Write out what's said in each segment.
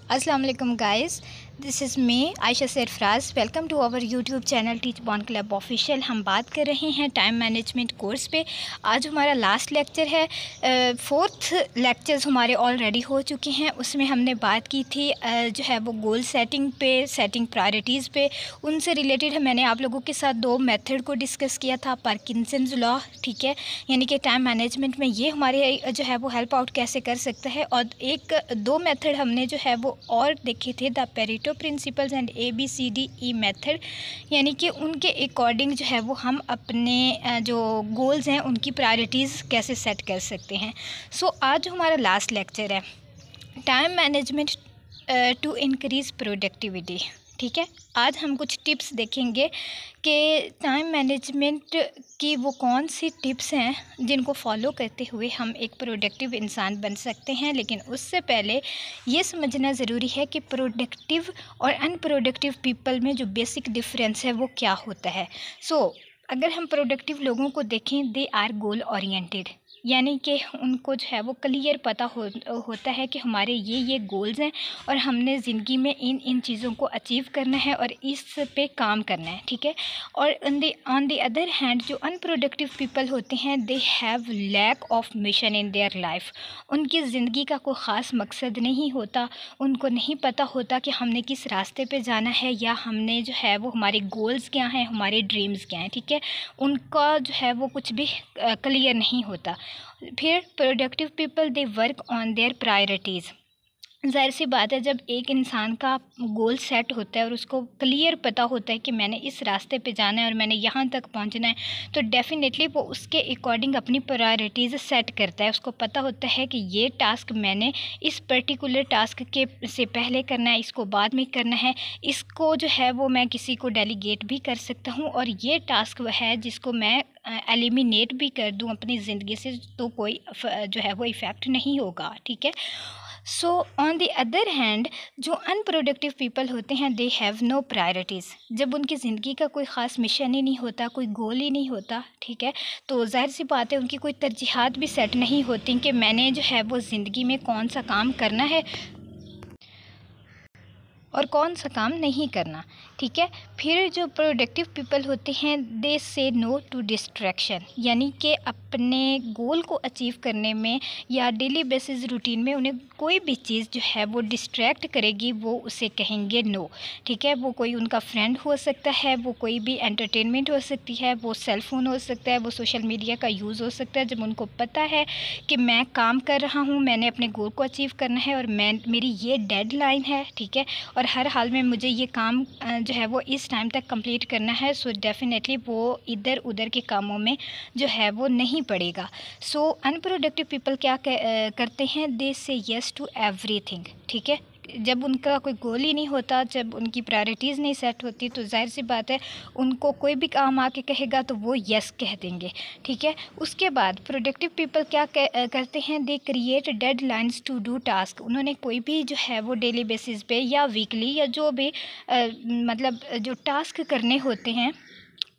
अस्सलाम वालेकुम guys, this is me Ayesha Sarfaraz. Welcome to our YouTube channel teach bond club official. हम बात कर रहे हैं टाइम मैनेजमेंट कोर्स पे। आज हमारा लास्ट लेक्चर है। फोर्थ लेक्चर्स हमारे ऑलरेडी हो चुके हैं। उसमें हमने बात की थी जो है वो गोल सेटिंग पे, सेटिंग प्रायोरिटीज़ पे। उनसे रिलेटेड मैंने आप लोगों के साथ दो मेथड को डिस्कस किया था, पार्किंसंस लॉ, ठीक है, यानी कि टाइम मैनेजमेंट में ये हमारे जो है वो हेल्प आउट कैसे कर सकता है। और दो मेथड हमने जो है वो और देखे थे, the Pareto principles and ABCDE method, यानी कि उनके अकॉर्डिंग जो है वो हम अपने जो गोल्स हैं उनकी प्रायोरिटीज़ कैसे सेट कर सकते हैं। सो आज हमारा लास्ट लेक्चर है time management to increase productivity, ठीक है। आज हम कुछ टिप्स देखेंगे कि टाइम मैनेजमेंट की वो कौन सी टिप्स हैं जिनको फॉलो करते हुए हम एक प्रोडक्टिव इंसान बन सकते हैं। लेकिन उससे पहले ये समझना ज़रूरी है कि प्रोडक्टिव और अनप्रोडक्टिव पीपल में जो बेसिक डिफरेंस है वो क्या होता है। अगर हम प्रोडक्टिव लोगों को देखें, दे आर गोल ओरिएंटेड, यानी कि उनको जो है वो क्लियर पता होता है कि हमारे ये गोल्स हैं और हमने ज़िंदगी में इन चीज़ों को अचीव करना है और इस पे काम करना है, ठीक है। और ऑन द अदर हैंड जो अनप्रोडक्टिव पीपल होते हैं, they have lack of mission in their life. उनकी ज़िंदगी का कोई ख़ास मकसद नहीं होता, उनको नहीं पता होता कि हमने किस रास्ते पे जाना है या हमने जो है वो हमारे गोल्स क्या हैं, हमारे ड्रीम्स क्या हैं, ठीक है। उनका जो है वो कुछ भी क्लियर नहीं होता। फिर productive people, they work on their priorities. ज़ाहिर सी बात है, जब एक इंसान का गोल सेट होता है और उसको क्लियर पता होता है कि मैंने इस रास्ते पे जाना है और मैंने यहाँ तक पहुँचना है, तो डेफ़िनेटली वो उसके अकॉर्डिंग अपनी प्रायोरिटीज़ सेट करता है। उसको पता होता है कि ये टास्क मैंने इस पर्टिकुलर टास्क के से पहले करना है, इसको बाद में करना है, इसको जो है वो मैं किसी को डेलीगेट भी कर सकता हूँ, और ये टास्क वह है जिसको मैं एलिमिनेट भी कर दूँ अपनी ज़िंदगी से तो कोई जो है वो इफ़ेक्ट नहीं होगा, ठीक है। So on the other hand जो अनप्रोडक्टिव पीपल होते हैं, दे हैव नो प्रायोरिटीज़। जब उनकी ज़िंदगी का कोई ख़ास मिशन ही नहीं होता, कोई गोल ही नहीं होता, ठीक है, तो ज़ाहिर सी बात है उनकी कोई तरजीहात भी सेट नहीं होती कि मैंने जो है वो ज़िंदगी में कौन सा काम करना है और कौन सा काम नहीं करना, ठीक है। फिर जो प्रोडक्टिव पीपल होते हैं, दे से नो टू डिस्ट्रैक्शन, यानी कि अपने गोल को अचीव करने में या डेली बेसिस रूटीन में उन्हें कोई भी चीज़ जो है वो डिस्ट्रैक्ट करेगी, वो उसे कहेंगे नो, ठीक है। वो कोई उनका फ्रेंड हो सकता है, वो कोई भी एंटरटेनमेंट हो सकती है, वो सेल फ़ोन हो सकता है, वो सोशल मीडिया का यूज़ हो सकता है। जब उनको पता है कि मैं काम कर रहा हूँ, मैंने अपने गोल को अचीव करना है और मेरी ये डेडलाइन है, ठीक है, और हर हाल में मुझे ये काम जो है वो इस टाइम तक कंप्लीट करना है, सो डेफ़िनेटली वो इधर उधर के कामों में जो है वो नहीं पड़ेगा। सो अनप्रोडक्टिव पीपल क्या करते हैं, दे से यस टू एवरीथिंग, ठीक है। जब उनका कोई गोल ही नहीं होता, जब उनकी प्रायोरिटीज़ नहीं सेट होती, तो जाहिर सी बात है उनको कोई भी काम आके कहेगा तो वो यस कह देंगे, ठीक है। उसके बाद प्रोडक्टिव पीपल क्या करते हैं, they create deadlines to do task. उन्होंने कोई भी जो है वो डेली बेसिस पे या वीकली या जो भी मतलब जो टास्क करने होते हैं,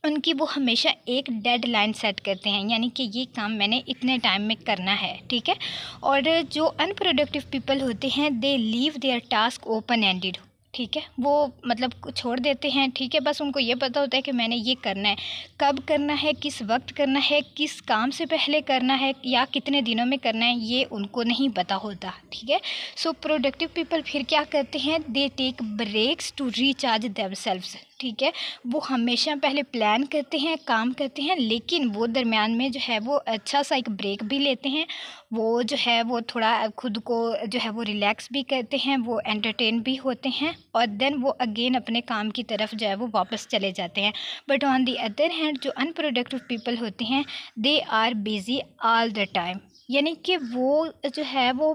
उनकी वो हमेशा एक डेडलाइन सेट करते हैं, यानी कि ये काम मैंने इतने टाइम में करना है, ठीक है। और जो अनप्रोडक्टिव पीपल होते हैं, they leave their task open ended, ठीक है। वो मतलब छोड़ देते हैं, ठीक है, बस उनको ये पता होता है कि मैंने ये करना है, कब करना है, किस वक्त करना है, किस काम से पहले करना है या कितने दिनों में करना है, ये उनको नहीं पता होता, ठीक है। सो प्रोडक्टिव पीपल फिर क्या करते हैं, they take breaks to recharge themselves, ठीक है। वो हमेशा पहले प्लान करते हैं, काम करते हैं, लेकिन वो दरमियान में जो है वो अच्छा सा एक ब्रेक भी लेते हैं। वो जो है वो थोड़ा खुद को जो है वो रिलैक्स भी करते हैं, वो एंटरटेन भी होते हैं, और देन वो अगेन अपने काम की तरफ जो है वो वापस चले जाते हैं। But on the other hand जो अनप्रोडक्टिव पीपल होते हैं, they are busy all the time, यानी कि वो जो है वो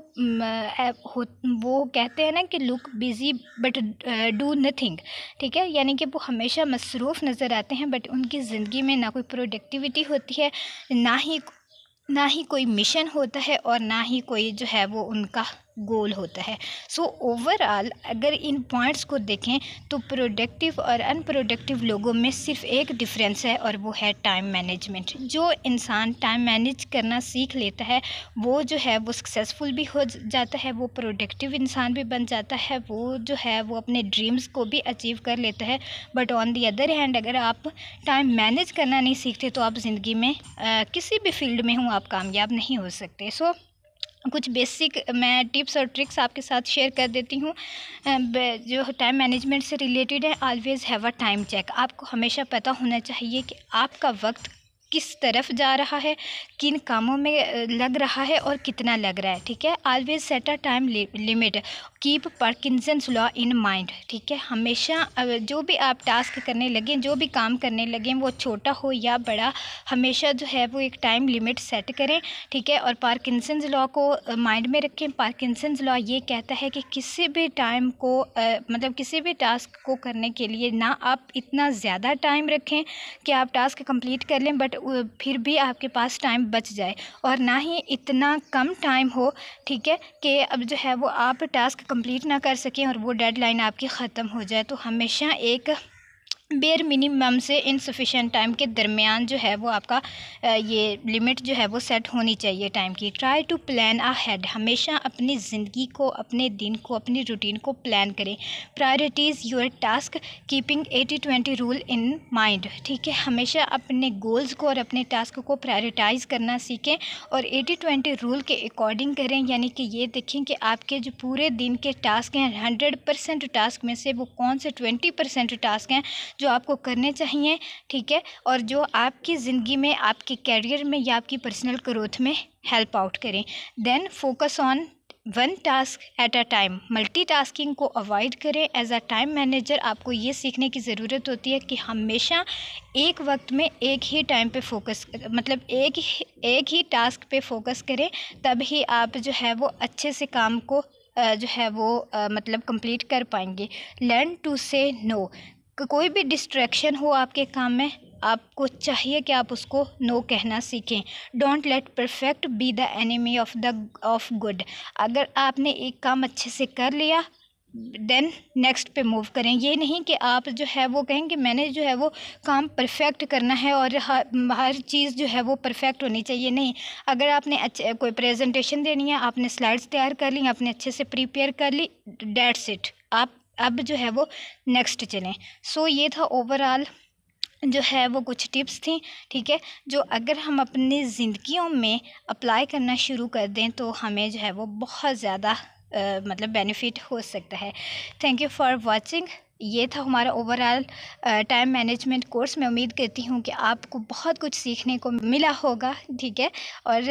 वो कहते हैं ना कि look busy but do nothing, ठीक है, यानी कि वो हमेशा मसरूफ़ नज़र आते हैं, बट उनकी ज़िंदगी में ना कोई प्रोडक्टिविटी होती है, ना ही कोई मिशन होता है, और ना ही कोई जो है वो उनका गोल होता है। सो ओवरऑल अगर इन पॉइंट्स को देखें तो प्रोडक्टिव और अनप्रोडक्टिव लोगों में सिर्फ एक डिफरेंस है और वो है टाइम मैनेजमेंट। जो इंसान टाइम मैनेज करना सीख लेता है वो जो है वो सक्सेसफुल भी हो जाता है, वो प्रोडक्टिव इंसान भी बन जाता है, वो जो है वो अपने ड्रीम्स को भी अचीव कर लेता है। But on the other hand अगर आप टाइम मैनेज करना नहीं सीखते तो आप ज़िंदगी में किसी भी फील्ड में आप कामयाब नहीं हो सकते। सो कुछ बेसिक मैं टिप्स और ट्रिक्स आपके साथ शेयर कर देती हूँ जो टाइम मैनेजमेंट से रिलेटेड है। Always have a time check. आपको हमेशा पता होना चाहिए कि आपका वक्त किस तरफ जा रहा है, किन कामों में लग रहा है और कितना लग रहा है। ठीक है, always set a time limit, keep Parkinson's law in mind. ठीक है, हमेशा जो भी आप टास्क करने लगें, जो भी काम करने लगें, वो छोटा हो या बड़ा, हमेशा जो है वो एक टाइम लिमिट सेट करें। ठीक है, और पार्किंसंस लॉ को माइंड में रखें। पार्किंसंस लॉ ये कहता है कि किसी भी टाइम को मतलब किसी भी टास्क को करने के लिए ना आप इतना ज़्यादा टाइम रखें कि आप टास्क कंप्लीट कर लें बट फिर भी आपके पास टाइम बच जाए, और ना ही इतना कम टाइम हो, ठीक है, कि अब जो है वो आप टास्क कंप्लीट ना कर सकें और वो डेडलाइन आपकी ख़त्म हो जाए। तो हमेशा एक बेयर मिनिमम से इनसफिशेंट टाइम के दरमियान जो है वो आपका ये लिमिट जो है वो सेट होनी चाहिए टाइम की। Try to plan ahead. हमेशा अपनी ज़िंदगी को, अपने दिन को, अपनी रूटीन को प्लान करें। Priorities your task, keeping 80-20 rule in mind. ठीक है, हमेशा अपने गोल्स को और अपने टास्क को प्रायोरिटाइज़ करना सीखें और 80-20 रूल के अकॉर्डिंग करें। यानी कि ये देखें कि आपके जो पूरे दिन के टास्क हैं 100% टास्क में से वो कौन से 20% टास्क हैं जो आपको करने चाहिए। ठीक है, और जो आपकी ज़िंदगी में, आपके कैरियर में या आपकी पर्सनल ग्रोथ में हेल्प आउट करें। Then focus on one task at a time. Multitasking को अवॉइड करें। एज अ टाइम मैनेजर आपको ये सीखने की ज़रूरत होती है कि हमेशा एक वक्त में एक ही टाइम पे फोकस, मतलब एक ही टास्क पे फोकस करें, तब ही आप जो है वो अच्छे से काम को जो है वो मतलब कंप्लीट कर पाएंगे। लर्न टू से नो। कोई भी डिस्ट्रैक्शन हो आपके काम में, आपको चाहिए कि आप उसको नो कहना सीखें। Don't let perfect be the enemy of good. अगर आपने एक काम अच्छे से कर लिया देन नेक्स्ट पे मूव करें। ये नहीं कि आप जो है वो कहें कि मैंने जो है वो काम परफेक्ट करना है और हर चीज़ जो है वो परफेक्ट होनी चाहिए। नहीं, अगर आपने अच्छे कोई प्रेजेंटेशन देनी है, आपने स्लाइड्स तैयार कर ली, आपने अच्छे से प्रिपेयर कर ली, डेट्स इट। आप अब जो है वो नेक्स्ट चलें। सो ये था ओवरऑल जो है वो कुछ टिप्स थी। ठीक है, जो अगर हम अपनी ज़िंदगियों में अप्लाई करना शुरू कर दें तो हमें जो है वो बहुत ज़्यादा मतलब बेनिफिट हो सकता है। Thank you for watching. ये था हमारा ओवरऑल टाइम मैनेजमेंट कोर्स। मैं उम्मीद करती हूँ कि आपको बहुत कुछ सीखने को मिला होगा। ठीक है, और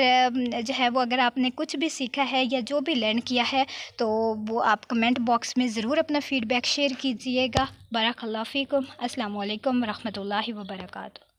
जो है वो अगर आपने कुछ भी सीखा है या जो भी लर्न किया है तो वो आप कमेंट बॉक्स में ज़रूर अपना फ़ीडबैक शेयर कीजिएगा। बारकल्लाहु फ़ीकुम। अस्सलामु अलैकुम रहमतुल्लाहि व बरकातुहू।